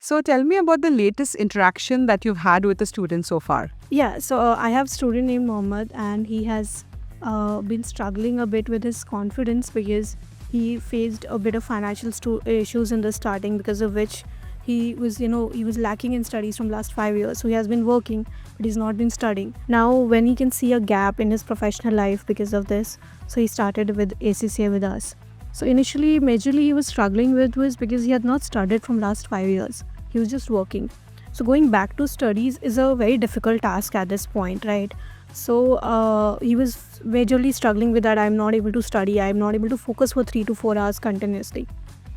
So tell me about the latest interaction that you've had with the student so far. Yeah, so I have a student named Mohammed, and he has been struggling a bit with his confidence because he faced a bit of financial issues in the starting, because of which he was lacking in studies from last 5 years. So he has been working, but he's not been studying. Now, when he can see a gap in his professional life because of this, so he started with ACCA with us. So initially, majorly he was struggling with was because he had not studied from last 5 years. He was just working. So going back to studies is a very difficult task at this point, right? So he was majorly struggling with that. I'm not able to study. I'm not able to focus for 3 to 4 hours continuously.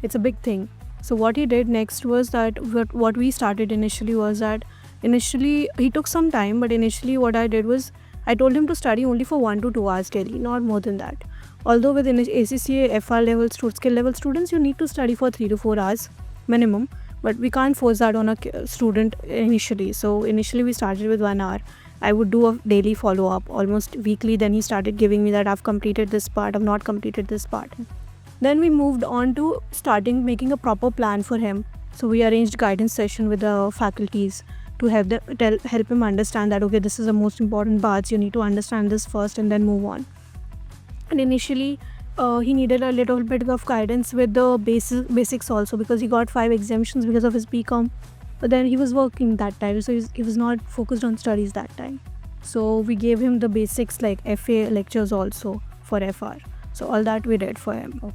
It's a big thing. So what he did next was that what we started initially was that initially he took some time, but initially what I did was I told him to study only for 1 to 2 hours daily, not more than that. Although with ACCA FR level skill level students, you need to study for 3 to 4 hours minimum, but we can't force that on a student initially. So initially we started with 1 hour. I would do a daily follow-up almost weekly. Then he started giving me that I've completed this part, I've not completed this part. Then we moved on to starting making a proper plan for him. So we arranged guidance session with the faculties to help him understand that, okay, this is the most important parts, you need to understand this first and then move on. And initially he needed a little bit of guidance with the basics also, because he got 5 exemptions because of his BCom. But then he was working that time, so he was not focused on studies that time. So we gave him the basics like FA lectures also for FR. So all that we did for him.